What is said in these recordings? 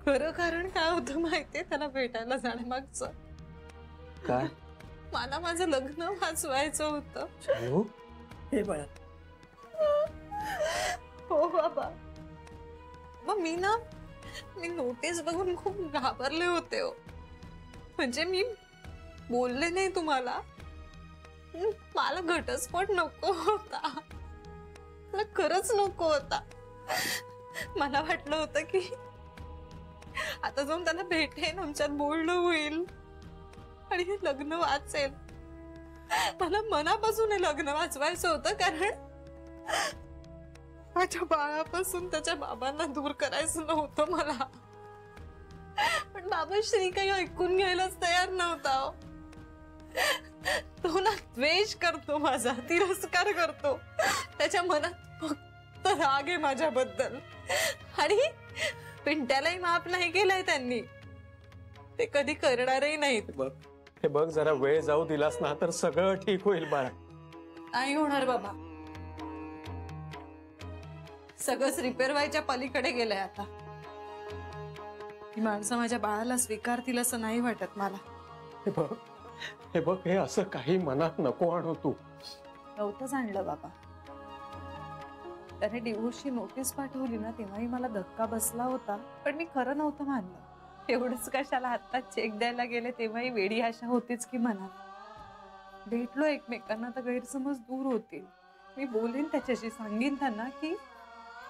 खरं कारण काय होतं माहितीये त्याला भेटायला जाण्यामागचं? काय? मला माझं लग्न वाचवायचं होतं. शालू, हे बाळा, हो बाबा. मग मी नोटीस बघून खूप घाबरले होते हो. म्हणजे मी बोलले नाही तुम्हाला. मला घटस्फोट नको होता. मला खरंच नको होता. मला वाटलं होतं की आता जाऊन त्यांना भेटेन, आमच्यात बोलणं होईल आणि हे लग्न वाचेल. मला मनापासून हे लग्न वाचवायचं होतं, कारण माझ्या बाळापासून त्याच्या बाबांना दूर करायचं नव्हतं मला. पण बाबा श्री काही ऐकून घ्यायलाच तयार नव्हता. तो ना द्वेष करतो, माझा तिरस्कार करतो. त्याच्या मनात फक्त राग आहे माझ्याबद्दल. आणि पिंट्यालाही माफ नाही केलंय त्यांनी. ते कधी करणारही नाहीत. हे बघ, जरा वेळ जाऊ दिलास ना तर सगळं ठीक होईल बाळा. नाही होणार बाबा. सगळंच रिपेअर व्हायच्या पलीकडे गेलंय आता. ही माणसं माझ्या बाळाला स्वीकारतील असं नाही वाटत मला. हे बघ, हे असं काही मनात नको आणू तू. नव्हतंच आणलं बाबा. त्याने डिवोर्सची नोटीस पाठवली ना तेव्हाही मला धक्का बसला होता. पण मी खरं नव्हतं मानलं. एवढंच कशाला हातात चेक द्यायला गेले तेव्हाही वेडी आशा होतीच की मनात. भेटलो एकमेकांना तर गैरसमज दूर होतील. मी बोलेन त्याच्याशी, सांगेन त्यांना की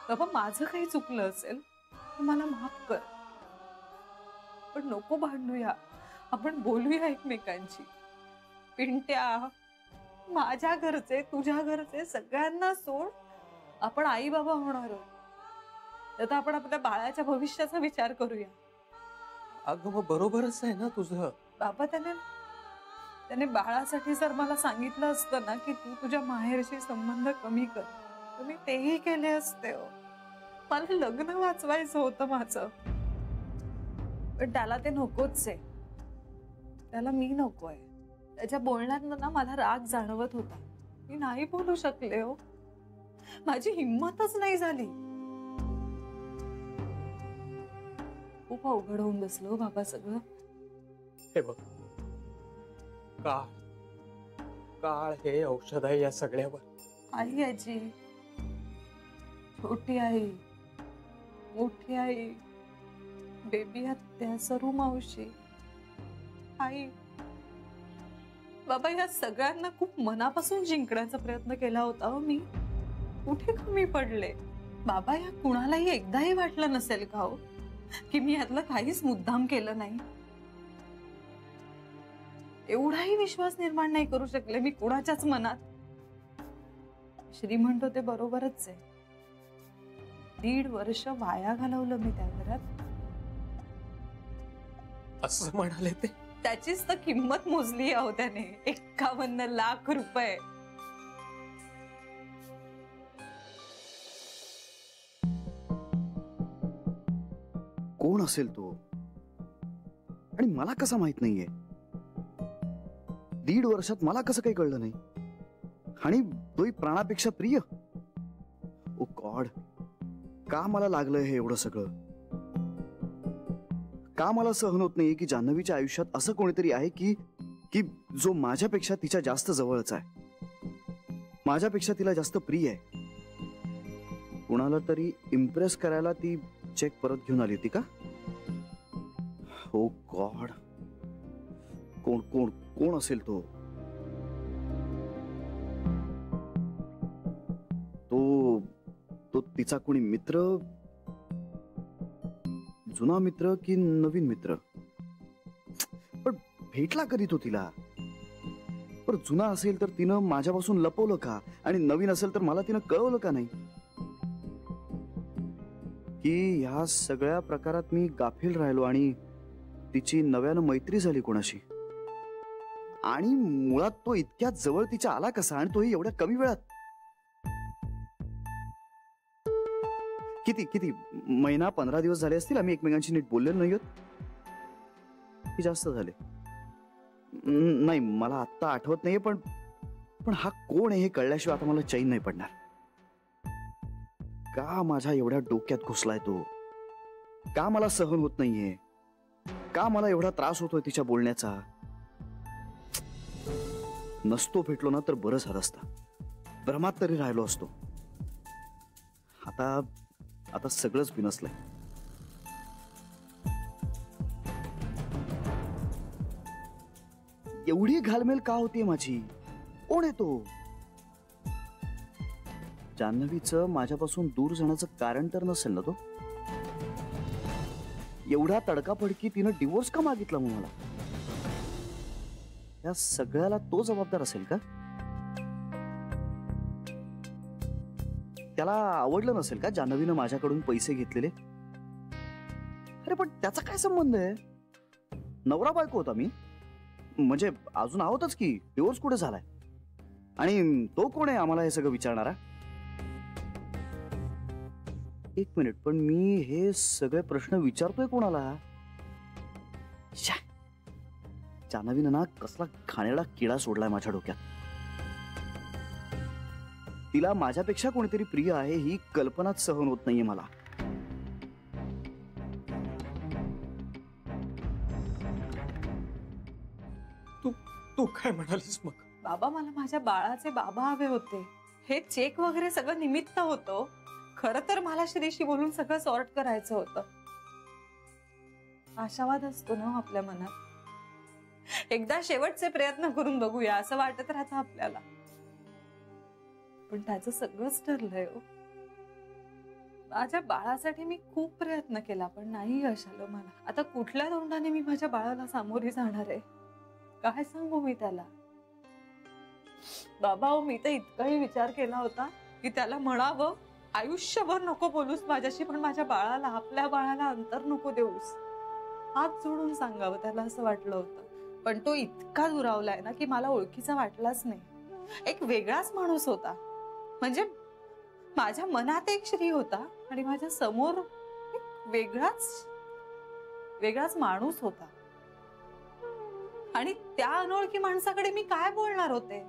बाबा माझं काही चुकलं असेल तर मला माफ कर. पण नको भांडूया, आपण बोलूया एकमेकांची. पिंट्या, माझ्या घरचे, तुझ्या घरचे, सगळ्यांना सोड. आपण आई बाबा होणार आहोत. आता आपण आपल्या बाळाच्या भविष्याचा विचार करूया. अगं मग बरोबरच आहे ना तुझं. बाबा त्याने बाळासाठी जर मला सांगितलं असतं ना की तू तुझ्या माहेरशी संबंध कमी कर, तर मी तेही केले असते हो. मला लग्न वाचवायचं होतं माझं. पण त्याला ते नकोच आहे. त्याला मी नकोय. त्याच्या बोलण्यात ना मला राग जाणवत होता. मी नाही बोलू शकले हो. माझी हिंमतच नाही झाली. खूप अवघड होऊन बसलो बाबा सगळं. हे बघ, काळ हे औषध आहे या सगळ्यावर. आई, आजी, छोटी आई, मोठी आई, बेबी आत्या, सरू मावशी, आई, बाबा, या सगळ्यांना खूप मनापासून जिंकण्याचा प्रयत्न केला होता हो मी. कुठे कमी पडले बाबा? या कुणालाही एकदाही वाटलं नसेल का हो की मी यातलं काहीच मुद्दाम केलं नाही? एवढाही विश्वास निर्माण नाही करू शकले मी कुणाच्याच मनात. श्री म्हणतो ते बरोबरच आहे. 1.5 वर्ष वाया घालवलं मी त्या घरात. असं म्हणाले ते? त्याचीच तर किंमत मोजली आहे त्याने. 51 लाख रुपये. कोण असेल तो आणि मला कसा माहित नाहीये? 1.5 वर्षात मला कसं काही कळलं नाही? आणि तोही प्राणापेक्षा प्रिय. ओ गॉड, का मला लागलं हे एवढं सगळं? का मला सहन होत नाहीये की जान्हवीच्या आयुष्यात असं कोणीतरी आहे की जो माझ्यापेक्षा तिच्या जास्त जवळचा आहे, माझ्यापेक्षा तिला जास्त प्रिय आहे. कुणाला तरी इम्प्रेस करायला ती चेक परत घेऊन आली होती का? ओ गॉड, कोण कोण कोण असेल तो? तो तिचा कोणी मित्र, जुना मित्र की नवीन मित्र? पण भेटला कधी तो तिला? पण जुना असेल तर तिनं माझ्यापासून लपवलं का? आणि नवीन असेल तर मला तिनं कळवलं का नाही? की ह्या सगळ्या प्रकारात मी गाफील राहिलो आणि तिची नव्यानं मैत्री झाली कोणाशी? आणि मुळात तो इतक्या जवळ तिच्या आला कसा? आणि तोही एवढ्या कमी वेळात? किती महिना 15 दिवस झाले असतील आम्ही एकमेकांशी नीट बोललेलो नाही आहोत, की जास्त झाले? नाही, मला आत्ता आठवत नाहीये. पण हा कोण आहे हे कळल्याशिवाय आता मला चैन नाही पडणार. का माझ्या एवढ्या डोक्यात घुसलाय तो? का मला सहन होत नाहीये, का मला एवढा त्रास होतोय तिच्या बोलण्याचा. नसतो भेटलो ना तर बरं झालं असतं, भ्रमात तरी राहिलो असतो. आता आता सगळंच बिनसलंय. एवढी घालमेल का होतीये माझी? कोण आहे तो? जान्हवीचं माझ्यापासून दूर जाण्याचं कारण तर नसेल ना तो? एवढा तडकाफडकी तिनं डिवोर्स का मागितला मग मला? या सगळ्याला तो जबाबदार असेल का? त्याला आवडलं नसेल का जान्हवीनं माझ्याकडून पैसे घेतलेले? अरे पण त्याचा काय संबंध आहे? नवरा बायको होता मी, म्हणजे अजून आहोतच की. डिवोर्स कुठे झालाय? आणि तो कोण आहे आम्हाला हे सगळं विचारणारा? एक मिनिट, पण मी हे सगळे प्रश्न विचारतोय कोणाला? जान्हवीनं ना कसला घाणेरडा किडा सोडलाय माझ्या डोक्यात. तिला माझ्यापेक्षा कोणीतरी प्रिय आहे ही कल्पनाच सहन होत नाहीये मला. तू काय म्हणालीस मग? बाबा, मला माझ्या बाळाचे बाबा हवे होते. हे चेक वगैरे सगळं निमित्त होतं. खरं तर मला श्रीशी बोलून सगळं सॉर्ट करायचं होतं. आशावाद असतो ना आपल्या मनात. एकदा शेवटचे प्रयत्न करून बघूया असं वाटत राहतं आपल्याला. पण त्याचं सगळंच ठरलंय हो. माझ्या बाळासाठी मी खूप प्रयत्न केला पण नाही यश आलं मला. आता कुठल्या तोंडाने मी माझ्या बाळाला सामोरी जाणार आहे? काय सांगू मी त्याला? बाबा हो, मी तर इतकाही विचार केला होता की त्याला म्हणावं आयुष्यभर नको बोलूस माझ्याशी, पण माझ्या बाळाला, आपल्या बाळाला अंतर नको देऊस. हात जोडून सांगावं त्याला असं वाटलं होतं. पण तो इतका दुरावलाय ना की मला ओळखीचा वाटलाच नाही. एक वेगळाच माणूस होता. म्हणजे माझ्या मनात एक श्री होता आणि माझ्या समोर एक वेगळाच माणूस होता. आणि त्या अनोळखी माणसाकडे मी काय बोलणार होते?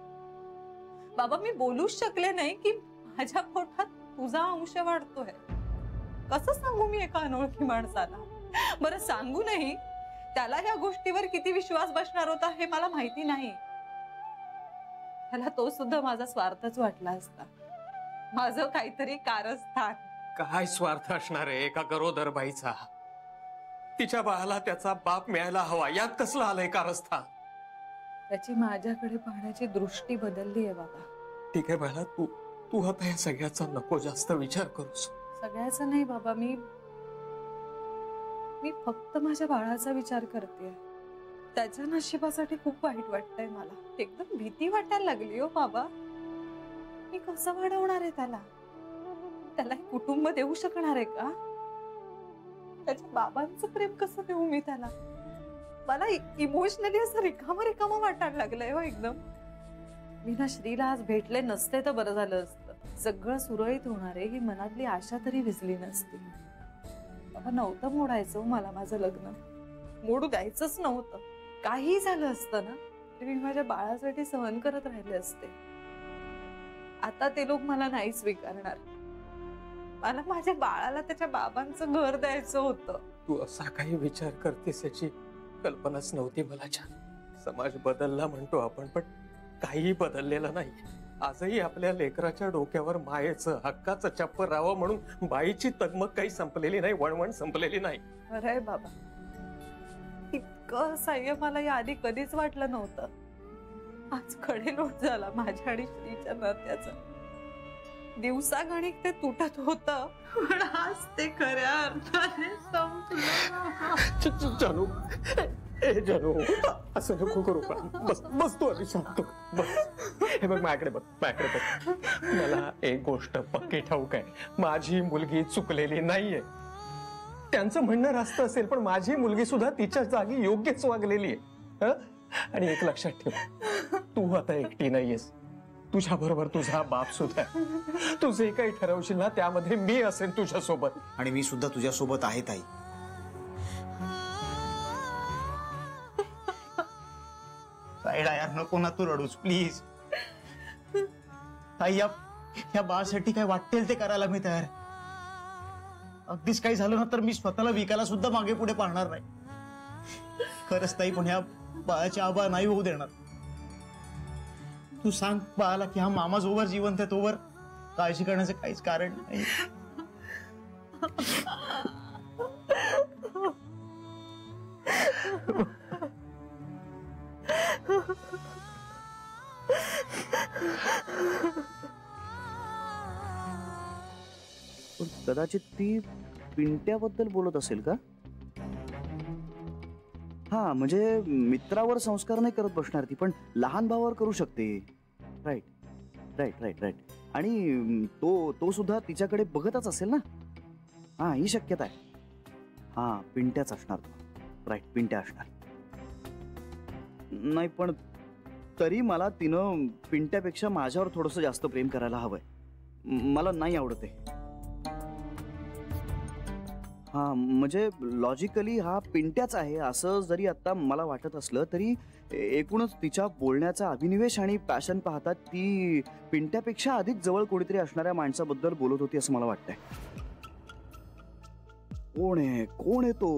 बाबा, मी बोलूच शकले नाही की माझ्या पोटात तुझा अंश वाढतोय. कसं सांगू मी एका अनोळखी माणसाला? बरं, सांगू नाही त्याला या गोष्टीवर किती विश्वास बसणार होता हे मला माहिती नाही. त्याला तो सुद्धा माझा स्वार्थच वाटला असता. माझं काहीतरी कारस्थान. काय स्वार्थ असणार आहे एका गरोदर बाईचा? तिच्या बाळाला त्याचा बाप मिळायला हवा, यात कसलं आलंय कारस्थान? त्याची माझ्याकडे पाहण्याची दृष्टी बदलली आहे बाबा. ठीक आहे बाळा, तू आता या सगळ्याचा नको जास्त विचार करूस. सगळ्याचा नाही बाबा, मी फक्त माझ्या बाळाचा विचार करते. त्याच्या नशिबासाठी खूप वाईट वाटतंय मला. एकदम भीती वाटायला लागली हो बाबा. मी कसं वाढवणार आहे त्याला? त्याला कुटुंब देऊ शकणार आहे का? त्याच्या बाबांचं प्रेम कसं देऊ मी त्याला? मला इमोशनली असं रिकामा वाटायला लागलंय हो एकदम. मी ना श्रीला आज भेटले नसते तर बरं झालं असतं. सगळं सुरळीत होणार आहे ही मनातली आशा तरी विझली नसती. बाबा, नव्हतं मोडायचं मला माझं लग्न. मोडू द्यायचंच नव्हतं. काही झालं असतं ना तरी मी माझ्या बाळासाठी सहन करत राहिले असते. आता ते लोक मला नाही स्वीकारणार. मला माझ्या बाळाला त्याच्या बाबांचं घर द्यायचं होतं. तू असा काही विचार करतेस याची कल्पनाच नव्हती मला. छान, समाज बदलला म्हणतो आपण, पण काही बदललेलं नाही. आजही आपल्या लेकराच्या डोक्यावर मायेचं, हक्काचं चप्पल राहावं म्हणून बाईची तगमग काही संपलेली नाही, वणवण संपलेली नाही. अरे बाबा, इतकं सह्य मला या आधी कधीच वाटलं नव्हतं. आज कडेलोट झाला माझ्या आणि श्रीच्या नात्याचा. दिवसागणिक ते तुटत होतं, पण आज ते खऱ्या अर्थाने संपलं. जानू, जानू, असं नको करू का? बस तू आधी शांत बस. हे बघ माझ्याकडे बघ. मला एक गोष्ट पक्की ठाऊक आहे, माझी मुलगी चुकलेली नाहीये. त्यांचं म्हणणं रास्त असेल पण माझी मुलगी सुद्धा तिच्या जागी योग्यच वागलेली आहे. आणि एक लक्षात ठेव, तू आता एकटी नाहीयेस. तुझ्या बरोबर तुझा बाप सुद्धा. तू जे काही ठरवशील ना त्यामध्ये मी असेन तुझ्या सोबत. आणि मी सुद्धा तुझ्या सोबत आहे ताई. ताईडा यार, नको ना तू रडूस प्लीज. ताई, या बाळासाठी काय वाटेल ते करायला मी तयार. अगदीच काही झालं ना तर मी स्वतःला विकायला सुद्धा मागे पुढे पाहणार नाही. खरंच ताई, पण ह्या बाळाची आबा नाही होऊ देणार. तू सांग बाळाला की हा मामा जोवर जिवंत आहे तोवर काळजी करण्याचं काहीच कारण नाही. पण कदाचित ती पिंट्याबद्दल बोलत असेल का? हा, म्हणजे मित्रावर संस्कार नाही करत बसणार ती, पण लहान भावावर करू शकते. Right right right right. आणि तो सुद्धा तिच्याकडे बघतच असेल ना. हा, ही शक्यता आहे. हा, पिंट्याच असणार तो. राईट, पिंट्या असणार. नाही, पण तरी मला तिनं पिंट्यापेक्षा माझ्यावर थोडंसं जास्त प्रेम करायला हवंय. मला नाही आवडत आहे. हा, म्हणजे लॉजिकली हा पिंट्याच आहे असं जरी आता मला वाटत असलं तरी एकूणच तिच्या बोलण्याचा अभिनिवेश आणि पॅशन पाहता ती पिंट्यापेक्षा अधिक जवळ कोणीतरी असणाऱ्या माणसाबद्दल बोलत होती असं मला वाटतंय. कोण आहे तो?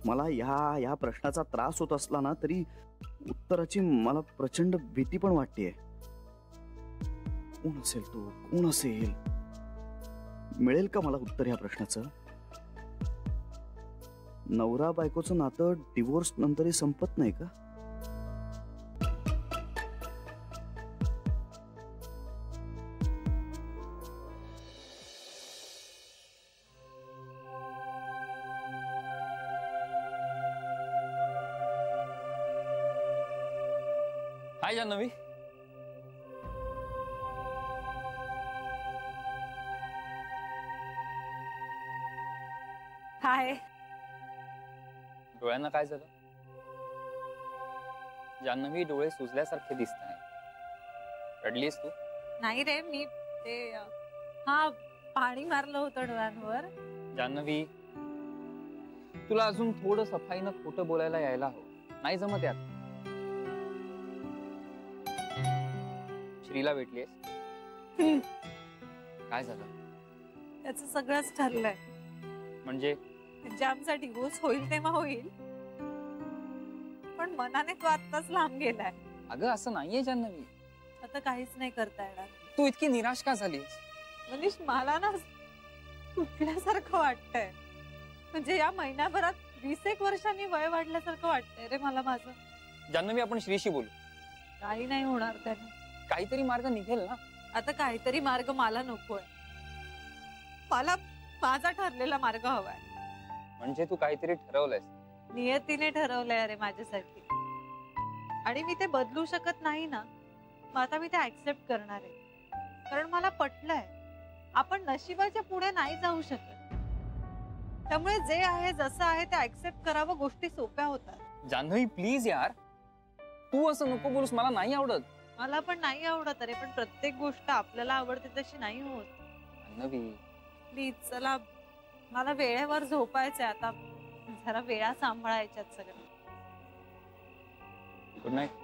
मला ह्या प्रश्नाचा त्रास होत असला ना तरी उत्तराची मला प्रचंड भीती पण वाटतेय. कोण असेल तो? कोण असेल? मिळेल का मला उत्तर ह्या प्रश्नाचं? नवरा बायकोचं नातं डिवोर्स नंतरही संपत नाही का? हाय जान्हवी. हाय. डोळ्यांना काय झालं? जान्हवी, डोळे सुजल्यासारखे दिसत आहे. रडलीस तू? नाही रे, मी ते हा पाणी मारलं होतं डोळ्यांवर. जान्हवी, तुला अजून थोडं सफाईनं खोटं बोलायला यायला हवं. नाही जमत यात. श्रीला भेटलीस? काय झालं? त्याचं सगळंच ठरलंय. म्हणजे आमचा डिवोर्स होईल तेव्हा होईल, पण मनाने तो आत्ताच लांब गेलाय. अगं असं नाहीये जान्हवी. आता काहीच नाही करता येणार. तू इतकी निराश का झालीस? मनीष, मला ना तुटल्यासारखं वाटतंय. म्हणजे या महिन्याभरात 20 वर्षांनी वय वाढल्यासारखं वाटतंय रे मला माझं. जान्हवी, आपण श्रीशी बोलू. काही नाही होणार त्याने. काहीतरी मार्ग निघेल ना. आता काहीतरी मार्ग मला नकोय. मला माझा ठरलेला मार्ग हवाय. म्हणजे तू काहीतरी ठरवलंयस? नियतीने ठरवलंय अरे माझ्यासाठी, आणि मी ते बदलू शकत नाही ना. मग आता मी ते ऍक्सेप्ट करणार आहे, कारण मला पटलंय आपण नशिबाच्या पुढे नाही जाऊ शकत. त्यामुळे जे आहे जसं आहे ते ऍक्सेप्ट करावं. गोष्टी सोप्या होतात. जान्हवी प्लीज यार, तू असं नको बोलूस. मला नाही आवडत. मला पण नाही आवडत अरे, पण प्रत्येक गोष्ट आपल्याला आवडते तशी नाही होत. जान्हवी प्लीज चला, मला वेळेवर झोपायचंय आता. जरा वेळा सांभाळायच्यात सगळ्या. Good night.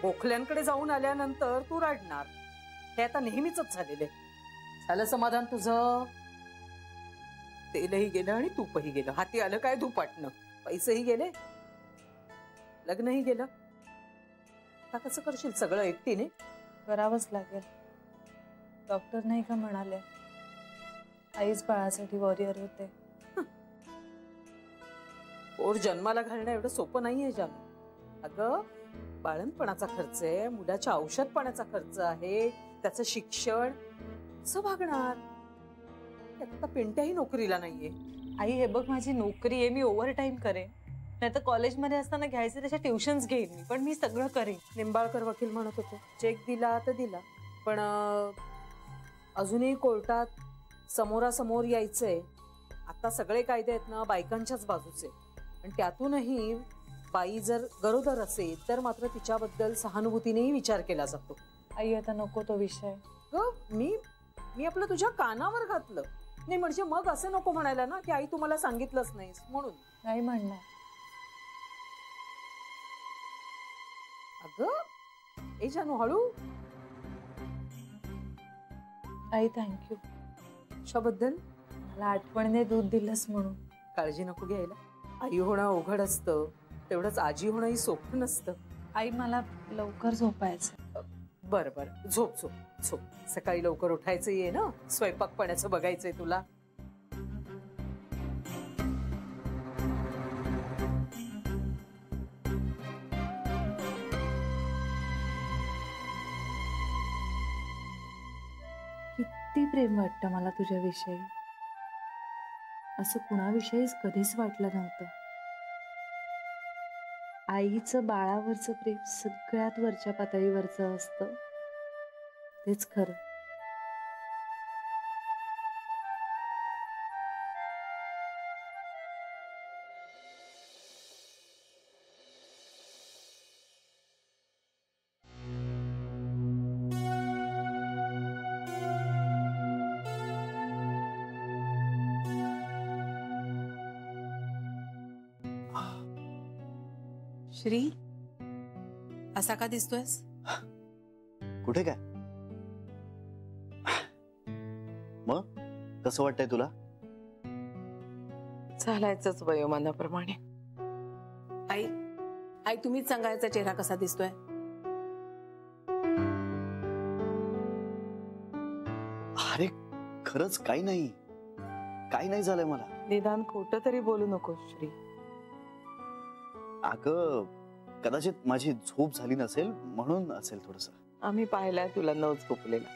गोखल्यांकडे जाऊन आल्यानंतर तू रडणार. हे आता नेहमीच झालेलं आहे. झालं समाधान तुझं? तेलही गेलं आणि तूपही गेलं. हाती आलं काय धुपाटणं. पैसेही गेले, लग्नही गेलं. आता कसं करशील सगळं एकटीने? करावंच लागेल. डॉक्टर नाही का म्हणाले, आईच बाळासाठी वॉरियर होते. पोर जन्माला घालणं एवढं सोपं नाहीये जानू. अगं, बाळणपणाचा खर्च आहे, मुलाच्या औषध पाण्याचा खर्च आहे, त्याचं शिक्षण. कसं भागणार? आता पिंट्याही नोकरीला नाहीये. आई हे बघ, माझी नोकरी आहे, मी ओव्हर टाइम करेन. नाही तर कॉलेजमध्ये असताना घ्यायचे त्याच्या ट्युशन्स घेईन मी, पण मी सगळं करेन. निंबाळकर वकील म्हणत होते, चेक दिला तर दिला, पण अजूनही कोर्टात समोरासमोर यायचंय. आता सगळे कायदे आहेत ना बायकांच्याच बाजूचे, आणि त्यातूनही बाई जर गरोदर असेल तर मात्र तिच्याबद्दल सहानुभूतीनेही विचार केला जातो. आई आता नको तो विषय. मी आपलं तुझ्या कानावर घातलं नाही, म्हणजे मग असं नको म्हणायला ना की आई तुम्हाला सांगितलंच नाहीस म्हणून. नाही म्हणणार. अगं ए जानू हळू. आई थँक्यू कशाबद्दल? मला आठवणीने दूध दिलंस म्हणून. काळजी नको घ्यायला. आई होणं अवघड असतं, तेवढंच आजी होणंही सोपं नसतं. आई मला लवकर झोपायचं. बरं बरं झोप झोप झोप. सकाळी लवकर उठायचं ये ना, स्वयंपाक पाण्याचं बघायचंय तुला. किती प्रेम वाटतं मला तुझ्याविषयी. असं कुणाविषयीच कधीच वाटलं नव्हतं. आईचं बाळावरचं प्रेम सगळ्यात वरच्या पातळीवरचं असतं, तेच खरं. श्री, असा का दिसतोयस? कुठे काय? मग कसं वाटतंय तुला? चालायचंच वयोमानाप्रमाणे. आई आई तुम्हीच सांगायचा चेहरा कसा दिसतोय? अरे खरंच काही नाही झालंय मला. निदान खोटं तरी बोलू नको श्री. अगं कदाचित माझी झोप झाली नसेल म्हणून असेल थोडस. आम्ही पाहिलाय तुला न झोपलेला.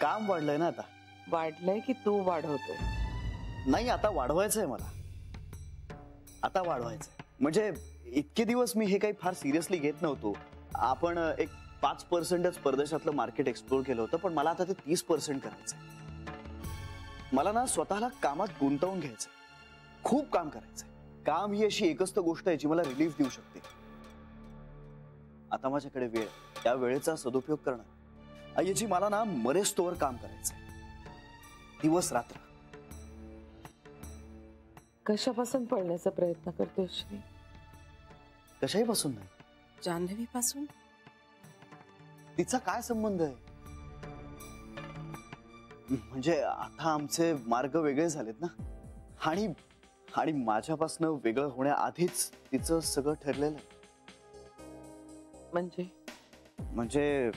काम वाढलंय ना आता. वाढलंय की तू वाढवतोय? नाही आता वाढवायचंय मला. आता वाढवायचंय म्हणजे इतके दिवस मी हे काही फार सिरियसली घेत नव्हतो. आपण एक 5% परदेशातलं मार्केट एक्सप्लोर केलं होतं, पण मला आता ते 30% करायचंय. मला ना स्वतःला कामात गुंतवून घ्यायचंय. खूप काम करायचंय. काम ही अशी एकच गोष्ट आहे जी मला रिलीफ देऊ शकते. आता माझ्याकडे वेळ, त्या वेळेचा सदुपयोग करणं. आईची मला ना मरेस्तोवर काम करायचंय, दिवस रात्र. कशापासून पळण्याचा प्रयत्न करतोय श्री? कशाही पासून नाही. जान्हवी पासून? तिचा काय संबंध आहे? म्हणजे आता आमचे मार्ग वेगळे झालेत ना, आणि माझ्यापासून वेगळं होण्याआधीच तिचं सगळं ठरलेलं आहे. म्हणजे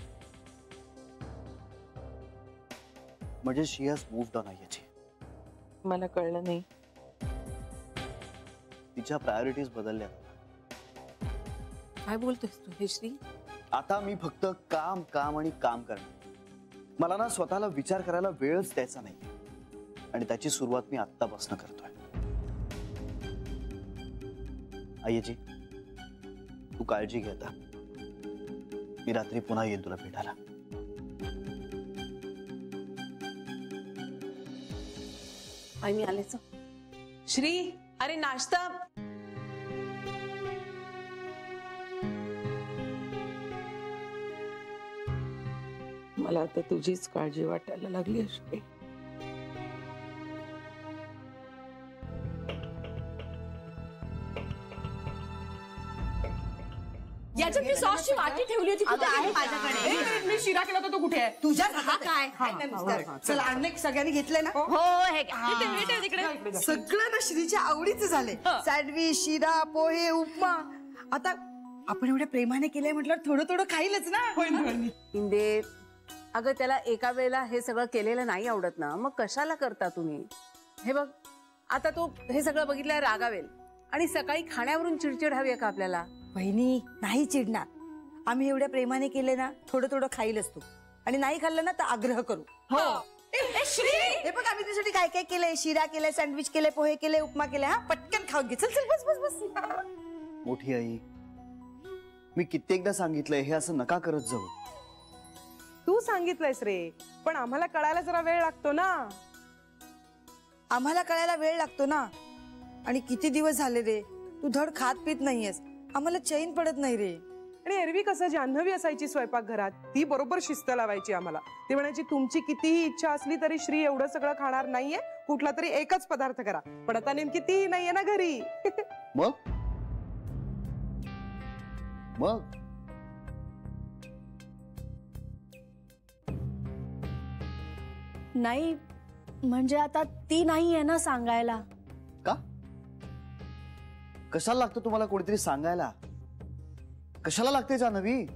शी हॅज मूव्ड ऑन. आईची मला कळलं नाही. तिच्या प्रायोरिटीज बदलल्या. काय बोलतोयस तू हे श्री? आता मी फक्त काम काम आणि काम करणार. मला ना स्वतःला विचार करायला वेळच द्यायचा नाही, आणि त्याची सुरुवात मी आत्तापासून करतोय. आईजी तू काळजी घे. आता मी रात्री पुन्हा येईन तुला भेटायला. आई मी आलेच. श्री अरे नाश्ता. मला आता तुझीच काळजी वाटायला लागली श्री. याच्यात मी सॉसची वाटी ठेवली होती. कुठे आहे माझ्याकडे? मी शिरा केला तर तो कुठे आहे? तुझ्या हातात काय? चला आणले सगळ्यांनी घेतलंय ना? हो हे तिकडे सगळं ना श्रीच्या आवडीचं झालंय. सँडविच, शिरा, पोहे, उपमा. आता आपण एवढ्या प्रेमाने केलंय म्हटल्यावर थोडं थोडं खाईलच ना. इंदे अगं त्याला एका वेळेला हे सगळं केलेलं नाही आवडत ना, मग कशाला करता तुम्ही? हे बघ आता तो हे सगळं बघितल्यावर रागावेल, आणि सकाळी खाण्यावरून चिडचिड हवी का आपल्याला? बहिणी नाही चिडणार. आम्ही एवढ्या प्रेमाने केले ना, थोडं थोडं खाईलच तू, आणि नाही खाल्लं ना तर आग्रह करू. हो हे बघ आम्ही तुझ्यासाठी काय काय केलंय. शिरा केलाय, सँडविच केलंय, पोहे केले, उपमा केलाय. हा पटकन खाऊन घे. चल चल बस बस बस. मोठी आई, मी कित्येकदा सांगितलंय हे असं नका करत जाऊ. तू सांगितलंयस रे, पण आम्हाला कळायला जरा वेळ लागतो ना. आम्हाला कळायला वेळ लागतो ना. आणि किती दिवस झाले रे तू धड खात पित नाहीयेस, आम्हाला चैन पडत नाही रे. आणि एरवी कसं जान्हवी असायची स्वयंपाकघरात, ती बरोबर शिस्त लावायची आम्हाला. ती म्हणायची तुमची कितीही इच्छा असली तरी श्री एवढं सगळं खाणार नाहीये, कुठला तरी एकच पदार्थ करा. पण आता नेमकी ती नाहीये ना घरी. मग मग नाही म्हणजे आता ती नाही आहे ना सांगायला. का? कशाला लागतं तुम्हाला कोणीतरी सांगायला? कशाला लागते जान्हवी?